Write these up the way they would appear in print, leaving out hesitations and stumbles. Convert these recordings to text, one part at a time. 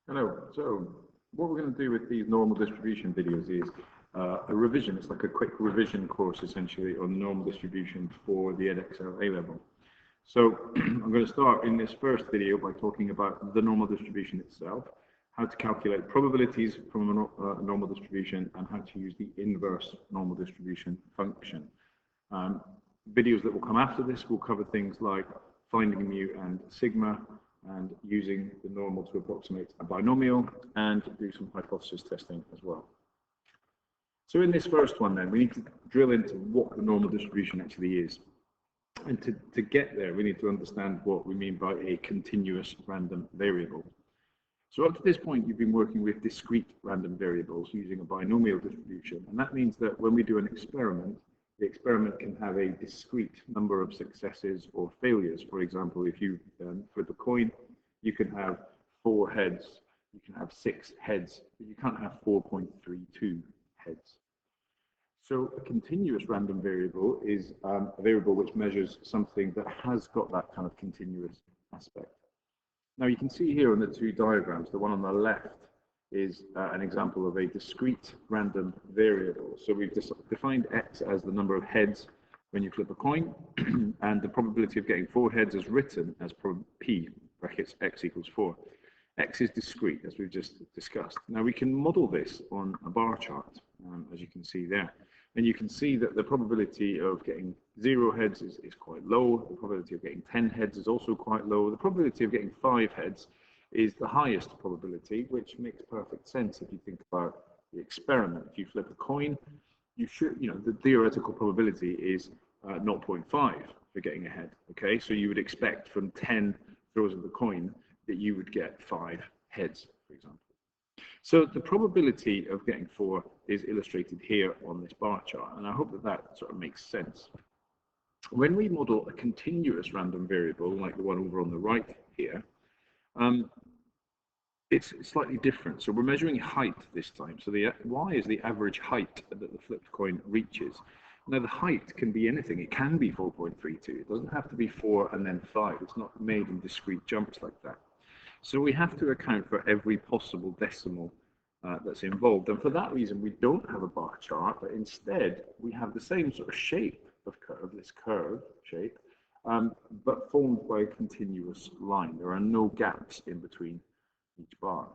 Hello. So what we're going to do with these normal distribution videos is a revision. It's like a quick revision course essentially on normal distribution for the EdXL A-level. So I'm going to start in this first video by talking about the normal distribution itself, how to calculate probabilities from a normal distribution, and how to use the inverse normal distribution function. Videos that will come after this will cover things like finding mu and sigma, and using the normal to approximate a binomial, and do some hypothesis testing as well. So in this first one then, we need to drill into what the normal distribution actually is. And to get there, we need to understand what we mean by a continuous random variable. So up to this point, you've been working with discrete random variables using a binomial distribution. And that means that when we do an experiment, the experiment can have a discrete number of successes or failures. For example, if you flip a coin, you can have 4 heads, you can have 6 heads, but you can't have 4.32 heads. So a continuous random variable is a variable which measures something that has got that kind of continuous aspect. Now you can see here on the two diagrams, the one on the left is an example of a discrete random variable. So we've defined x as the number of heads when you flip a coin, and the probability of getting 4 heads is written as p, brackets x equals 4. X is discrete, as we've just discussed. Now we can model this on a bar chart, as you can see there. And you can see that the probability of getting 0 heads is quite low. The probability of getting 10 heads is also quite low. The probability of getting 5 heads is the highest probability, which makes perfect sense if you think about the experiment. If you flip a coin, you should, the theoretical probability is 0.5 for getting a head. Okay, so you would expect from 10 throws of the coin that you would get 5 heads, for example. So the probability of getting 4 is illustrated here on this bar chart, and I hope that that sort of makes sense. When we model a continuous random variable, like the one over on the right here, it's slightly different. So we're measuring height this time. So the y is the average height that the flipped coin reaches. Now the height can be anything. It can be 4.32. It doesn't have to be 4 and then 5. It's not made in discrete jumps like that. So we have to account for every possible decimal that's involved. And for that reason, we don't have a bar chart, but instead we have the same sort of shape of curve, this curve shape, but formed by a continuous line. There are no gaps in between each bar.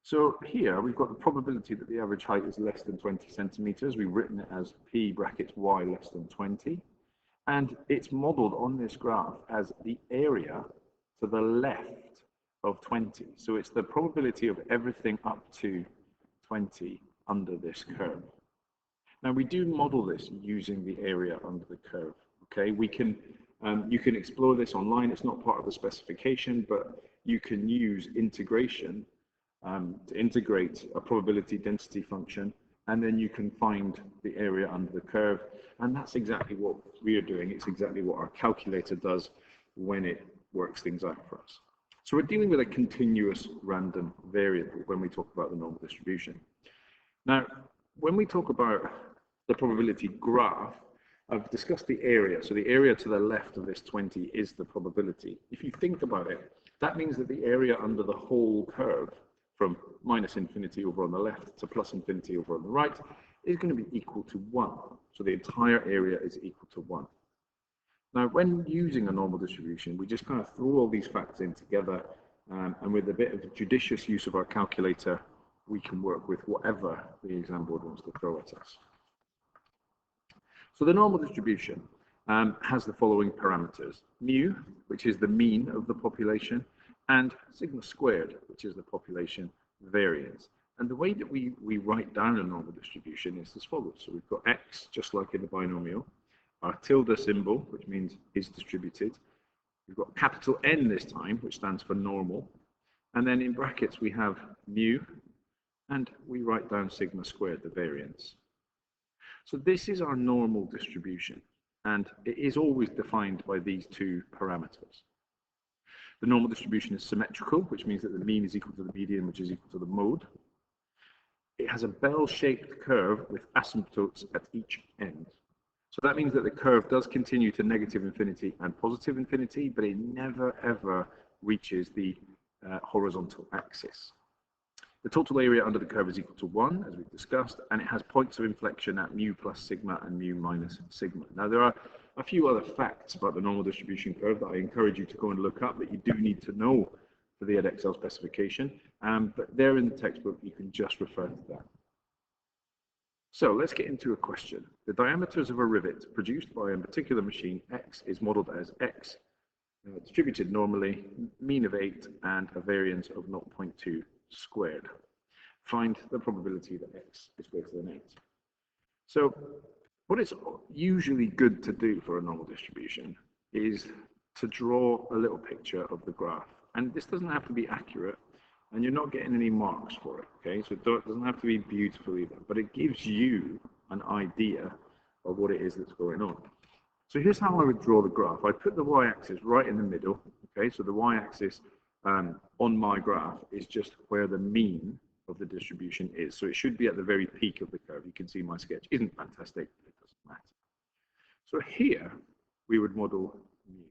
So here we've got the probability that the average height is less than 20 centimeters. We've written it as p brackets y less than 20. And it's modeled on this graph as the area to the left of 20. So it's the probability of everything up to 20 under this curve. Now we do model this using the area under the curve. Okay, we can you can explore this online. It's not part of the specification, but you can use integration to integrate a probability density function, and then you can find the area under the curve. And that's exactly what we are doing. It's exactly what our calculator does when it works things out for us. So we're dealing with a continuous random variable when we talk about the normal distribution. Now, when we talk about the probability graph, I've discussed the area. So the area to the left of this 20 is the probability. If you think about it, that means that the area under the whole curve from minus infinity over on the left to plus infinity over on the right is going to be equal to 1. So the entire area is equal to 1. Now, when using a normal distribution, we just kind of throw all these facts in together, and with a bit of judicious use of our calculator, we can work with whatever the exam board wants to throw at us. So the normal distribution has the following parameters: mu, which is the mean of the population, and sigma squared, which is the population variance. And the way that we write down a normal distribution is as follows. So we've got x, just like in the binomial, our tilde symbol, which means is distributed. We've got capital N this time, which stands for normal. And then in brackets, we have mu, and we write down sigma squared, the variance. So this is our normal distribution, and it is always defined by these two parameters. The normal distribution is symmetrical, which means that the mean is equal to the median, which is equal to the mode. It has a bell-shaped curve with asymptotes at each end. So that means that the curve does continue to negative infinity and positive infinity, but it never ever reaches the horizontal axis. The total area under the curve is equal to 1, as we've discussed, and it has points of inflection at mu plus sigma and mu minus sigma. Now, there are a few other facts about the normal distribution curve that I encourage you to go and look up that you do need to know for the Edexcel specification, but they're in the textbook. You can just refer to that. So let's get into a question. The diameters of a rivet produced by a particular machine X is modeled as X, distributed normally, mean of 8, and a variance of 0.2 squared. Find the probability that X is greater than 8. So what is usually good to do for a normal distribution is to draw a little picture of the graph. And this doesn't have to be accurate, and you're not getting any marks for it, okay? So it doesn't have to be beautiful either, but it gives you an idea of what it is that's going on. So here's how I would draw the graph. I put the y-axis right in the middle, okay? So the y-axis on my graph is just where the mean of the distribution is. So it should be at the very peak of the curve. You can see my sketch isn't fantastic, but it doesn't matter. So here we would model mu.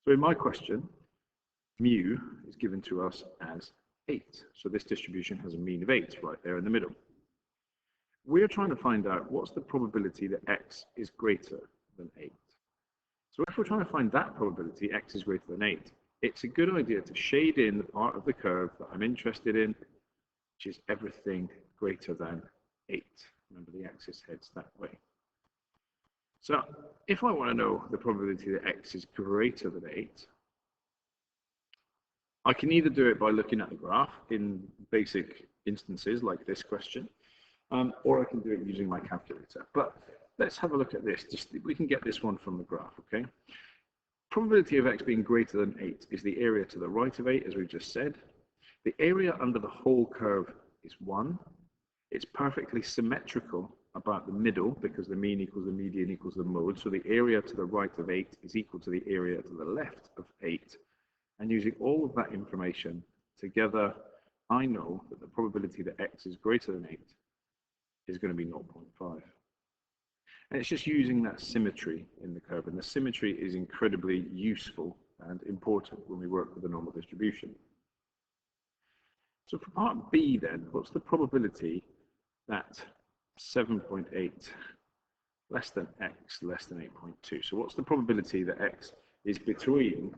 So in my question, mu is given to us as 8. So this distribution has a mean of 8 right there in the middle. We're trying to find out what's the probability that x is greater than 8. So if we're trying to find that probability, x is greater than 8, it's a good idea to shade in the part of the curve that I'm interested in, which is everything greater than 8. Remember, the axis heads that way. So if I want to know the probability that x is greater than 8, I can either do it by looking at the graph in basic instances like this question, or I can do it using my calculator. But let's have a look at this. We can get this one from the graph, okay? Probability of x being greater than 8 is the area to the right of 8, as we've just said. The area under the whole curve is 1. It's perfectly symmetrical about the middle because the mean equals the median equals the mode. So the area to the right of 8 is equal to the area to the left of 8. And using all of that information together, I know that the probability that x is greater than 8 is going to be 0.5. And it's just using that symmetry in the curve. And the symmetry is incredibly useful and important when we work with a normal distribution. So for part B then, what's the probability that 7.8 less than x less than 8.2? So what's the probability that x is between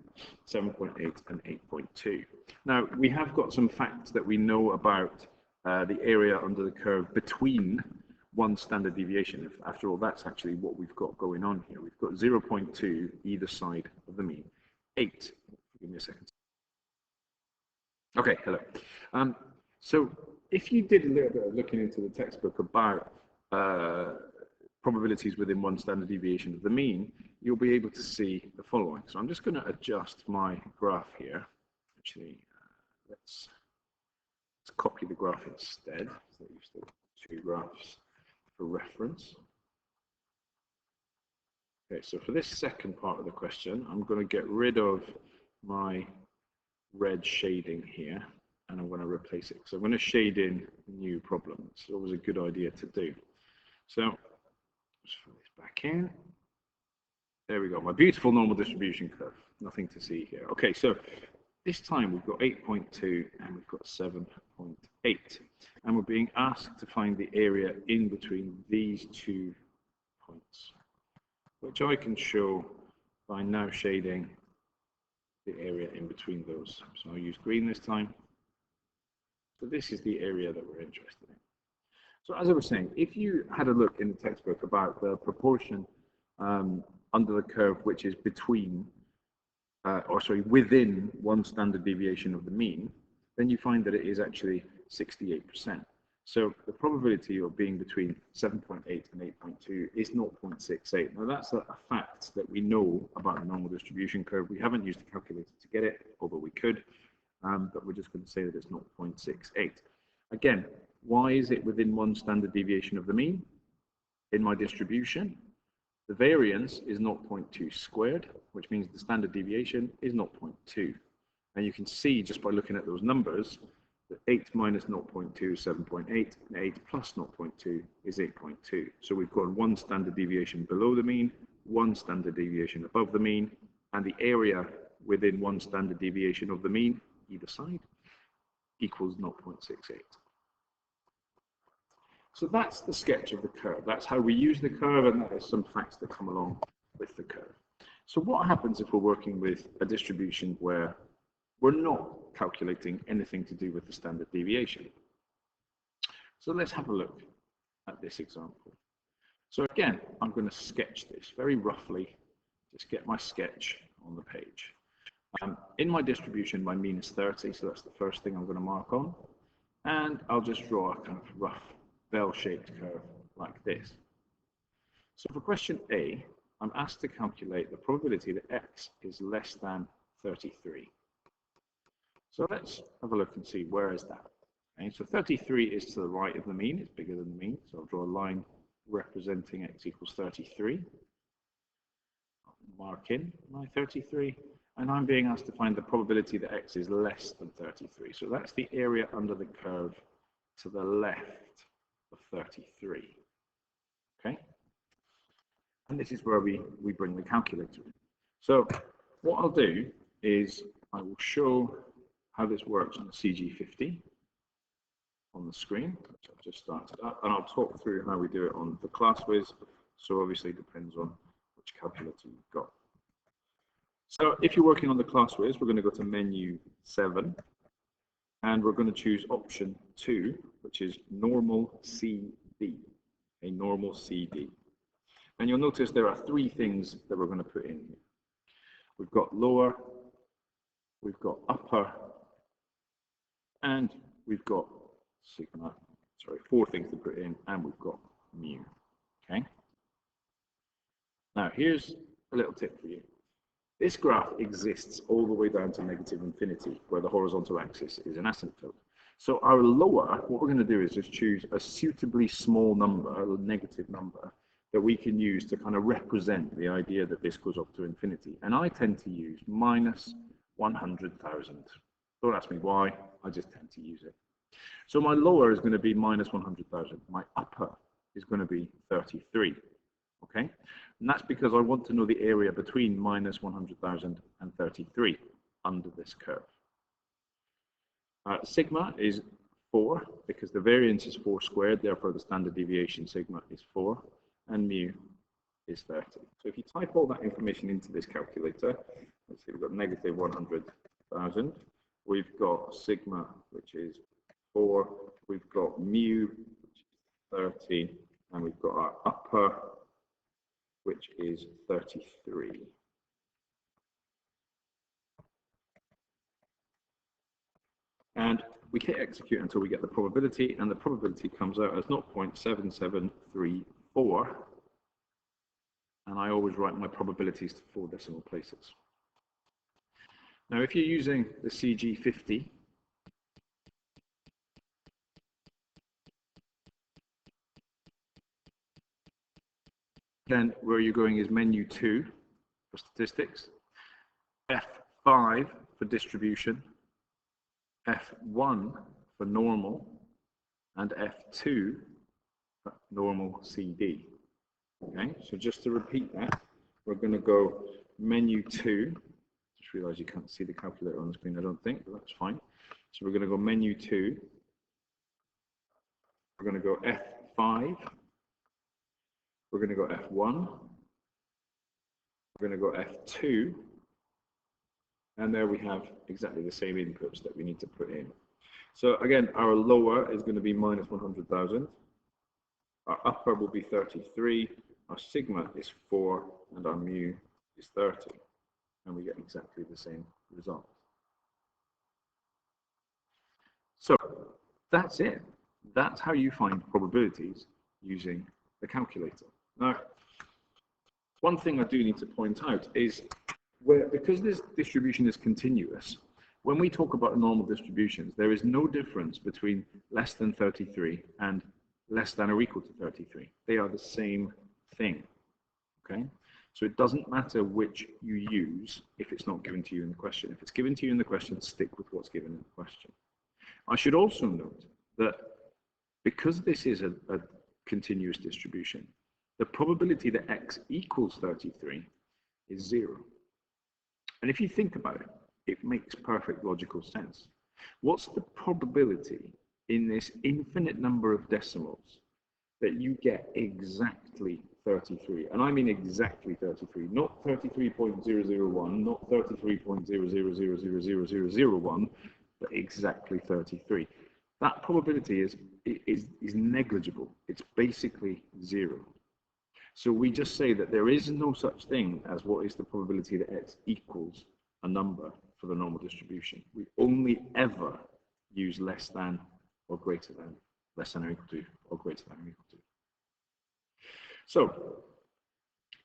7.8 and 8.2? Now, we have got some facts that we know about the area under the curve between one standard deviation. After all, that's actually what we've got going on here. We've got 0.2 either side of the mean. 8, give me a second. Okay, hello. So if you did a little bit of looking into the textbook about probabilities within one standard deviation of the mean, you'll be able to see the following. So I'm just going to adjust my graph here. Actually, let's copy the graph instead. So you've still got 2 graphs for reference. Okay, so for this second part of the question, I'm going to get rid of my red shading here, and I'm going to replace it. So I'm going to shade in new problems. It's always a good idea to do. So let's put this back in. There we go, my beautiful normal distribution curve. Nothing to see here. Okay, so this time we've got 8.2 and we've got 7.8. And we're being asked to find the area in between these 2 points, which I can show by now shading the area in between those. So I'll use green this time. So this is the area that we're interested in. So as I was saying, if you had a look in the textbook about the proportion under the curve which is between, within one standard deviation of the mean, then you find that it is actually 68%. So the probability of being between 7.8 and 8.2 is 0.68. Now that's a fact that we know about the normal distribution curve. We haven't used a calculator to get it, although we could, but we're just going to say that it's 0.68. Again, why is it within one standard deviation of the mean? In my distribution, the variance is 0.2 squared, which means the standard deviation is 0.2. And you can see just by looking at those numbers that 8 minus 0.2 is 7.8, and 8 plus 0.2 is 8.2. So we've got one standard deviation below the mean, one standard deviation above the mean, and the area within one standard deviation of the mean either side equals 0.68. So that's the sketch of the curve. That's how we use the curve, and there's some facts that come along with the curve. So what happens if we're working with a distribution where we're not calculating anything to do with the standard deviation? So let's have a look at this example. So again, I'm going to sketch this very roughly, just get my sketch on the page. In my distribution, my mean is 30, so that's the first thing I'm going to mark on. And I'll just draw a kind of rough bell-shaped curve like this. So for question A, I'm asked to calculate the probability that x is less than 33. So let's have a look and see where is that. Okay, so 33 is to the right of the mean, it's bigger than the mean, so I'll draw a line representing x equals 33. I'll mark in my 33, and I'm being asked to find the probability that x is less than 33. So that's the area under the curve to the left of 33. Okay? And this is where we bring the calculator in. So what I'll do is I will show how this works on the CG50 on the screen, which I've just started up, and I'll talk through how we do it on the ClassWiz. So obviously it depends on which calculator you've got. So if you're working on the ClassWiz, we're going to go to menu 7, and we're going to choose option 2, which is normal CD, a normal CD. And you'll notice there are 3 things that we're going to put in here. We've got lower, we've got upper, and we've got sigma, sorry, 4 things to put in, and we've got mu. Okay. Now here's a little tip for you. This graph exists all the way down to negative infinity, where the horizontal axis is an asymptote. So our lower, what we're going to do is just choose a suitably small number, a negative number, that we can use to kind of represent the idea that this goes up to infinity. And I tend to use minus 100,000. Don't ask me why, I just tend to use it. So my lower is going to be minus 100,000. My upper is going to be 33. Okay? And that's because I want to know the area between minus 100,000 and 33 under this curve. Sigma is 4, because the variance is 4 squared, therefore the standard deviation sigma is 4, and mu is 30. So if you type all that information into this calculator, let's see, we've got negative 100,000, we've got sigma, which is 4, we've got mu, which is 30, and we've got our upper, which is 33. And we hit execute until we get the probability, and the probability comes out as 0.7734. And I always write my probabilities to 4 decimal places. Now, if you're using the CG50, then where you're going is menu 2 for statistics, F5 for distribution, F1 for normal, and F2 for normal CD. Okay, so just to repeat that, we're going to go menu 2. Just realize you can't see the calculator on the screen, I don't think, but that's fine. So we're going to go menu 2. We're going to go F5. We're going to go F1. We're going to go F2. And there we have exactly the same inputs that we need to put in. So again, our lower is going to be minus 100,000. Our upper will be 33. Our sigma is 4. And our mu is 30. And we get exactly the same result. So that's it. That's how you find probabilities using the calculator. Now, one thing I do need to point out is because this distribution is continuous, when we talk about normal distributions, there is no difference between less than 33 and less than or equal to 33. They are the same thing. Okay? So it doesn't matter which you use if it's not given to you in the question. If it's given to you in the question, stick with what's given in the question. I should also note that because this is a continuous distribution, the probability that x equals 33 is 0. And if you think about it, It makes perfect logical sense. What's the probability in this infinite number of decimals that you get exactly 33? And I mean exactly 33, not 33.001, not 33.0000001, but exactly 33. That probability is negligible. It's basically zero. So we just say that there is no such thing as what is the probability that x equals a number for the normal distribution. We only ever use less than or greater than, less than or equal to, or greater than or equal to. So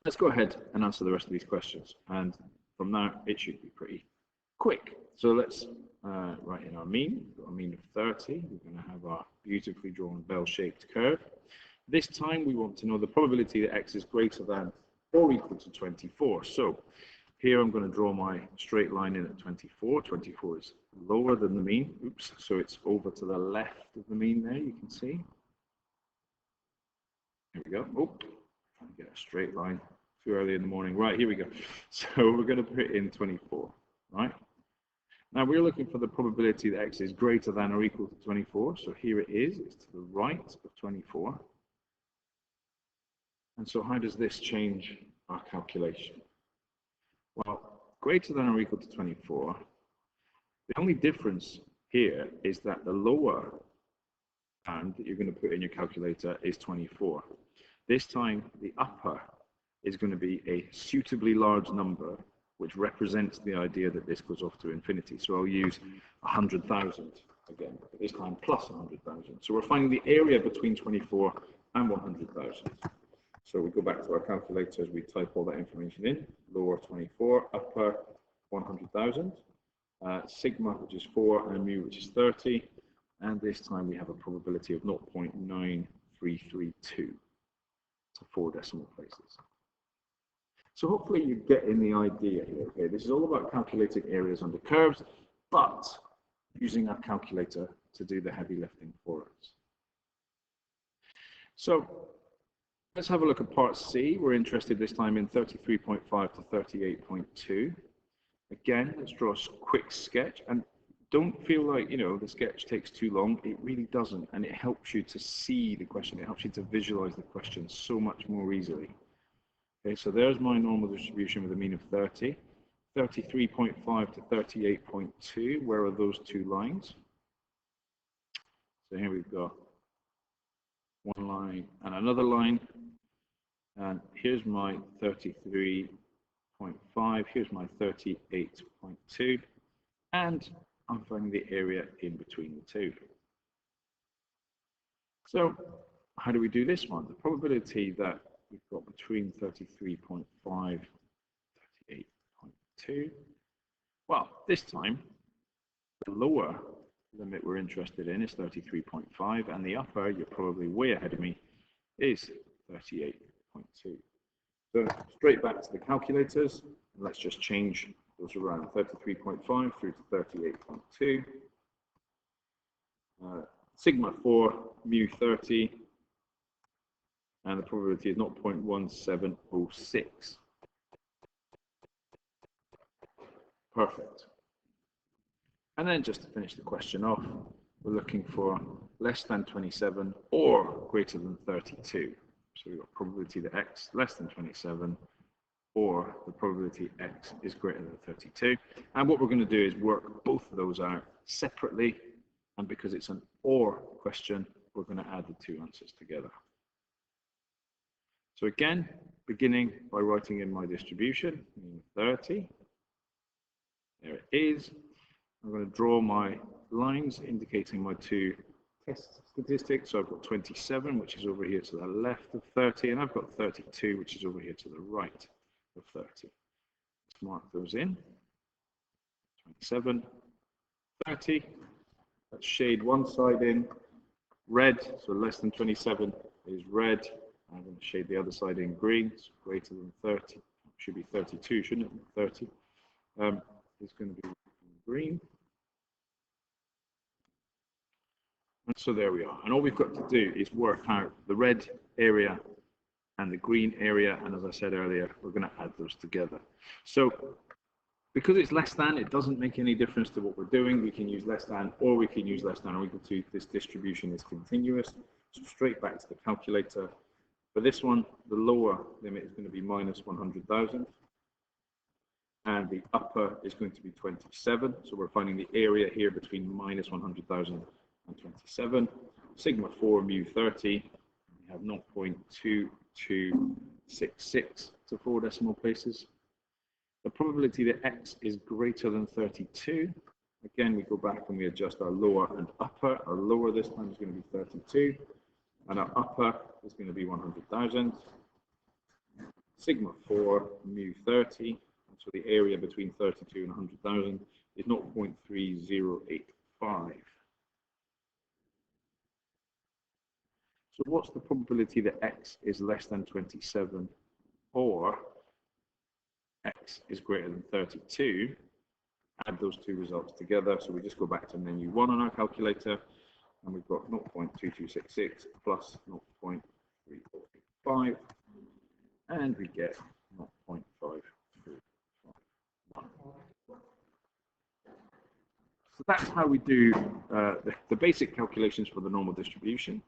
let's go ahead and answer the rest of these questions. And from now, it should be pretty quick. So let's write in our mean. We've got a mean of 30. We're going to have our beautifully drawn bell-shaped curve. This time, we want to know the probability that x is greater than or equal to 24. So here I'm going to draw my straight line in at 24. 24 is lower than the mean. Oops, so it's over to the left of the mean there, you can see. Here we go. Oh, trying to get a straight line too early in the morning. Right, here we go. So we're going to put in 24, right? Now we're looking for the probability that x is greater than or equal to 24. So here it is. It's to the right of 24. And so how does this change our calculation? Well, greater than or equal to 24, the only difference here is that the lower bound that you're going to put in your calculator is 24. This time, the upper is going to be a suitably large number, which represents the idea that this goes off to infinity. So I'll use 100,000 again, but this time plus 100,000. So we're finding the area between 24 and 100,000. So we go back to our calculators, we type all that information in, lower 24, upper 100,000, sigma, which is 4, and mu, which is 30, and this time we have a probability of 0.9332 to 4 decimal places. So hopefully you're getting the idea here, okay? This is all about calculating areas under curves, but using our calculator to do the heavy lifting for us. So let's have a look at part C. We're interested this time in 33.5 to 38.2. Again, let's draw a quick sketch, and don't feel like, you know, the sketch takes too long. It really doesn't, and it helps you to see the question. It helps you to visualize the question so much more easily. Okay, so there's my normal distribution with a mean of 30. 33.5 to 38.2, where are those two lines? So here we've got one line and another line. And here's my 33.5, here's my 38.2, and I'm finding the area in between the two. So how do we do this one? The probability that we've got between 33.5 and 38.2, well, this time, the lower limit we're interested in is 33.5, and the upper, you're probably way ahead of me, is 38.2. So straight back to the calculators, let's just change those around, 33.5 through to 38.2. Sigma 4, mu 30, and the probability is 0.1706. Perfect. And then just to finish the question off, we're looking for less than 27 or greater than 32. So we've got probability that x less than 27 or the probability x is greater than 32. And what we're going to do is work both of those out separately. And because it's an or question, we're going to add the two answers together. So again, beginning by writing in my distribution, 30. There it is. I'm going to draw my lines indicating my two test statistics. So I've got 27, which is over here to the left of 30, and I've got 32, which is over here to the right of 30. Let's mark those in. 27, 30. Let's shade one side in red, so less than 27 is red. I'm going to shade the other side in green, so greater than 30. It should be 32, shouldn't it? 30. It's going to be green. And so there we are. And all we've got to do is work out the red area and the green area. And as I said earlier, we're going to add those together. So Because it's less than, it doesn't make any difference to what we're doing. We can use less than, or we can use less than or equal to. This distribution is continuous. So straight back to the calculator. For this one, the lower limit is going to be minus 100,000. And the upper is going to be 27. So we're finding the area here between minus 100,000 and 27. Sigma 4 mu 30. We have 0.2266 to 4 decimal places. The probability that x is greater than 32. Again, we go back and we adjust our lower and upper. Our lower this time is going to be 32. And our upper is going to be 100,000. Sigma 4 mu 30. So the area between 32 and 100,000 is 0.3085. So what's the probability that x is less than 27 or x is greater than 32? Add those two results together. So we just go back to menu 1 on our calculator, and we've got 0.2266 plus 0.3485, and we get 0.5. So that's how we do the basic calculations for the normal distribution.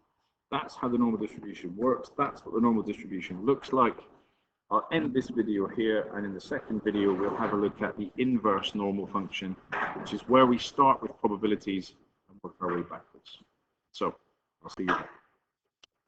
That's how the normal distribution works. That's what the normal distribution looks like. I'll end this video here, and in the second video we'll have a look at the inverse normal function, which is where we start with probabilities and work our way backwards. So I'll see you there.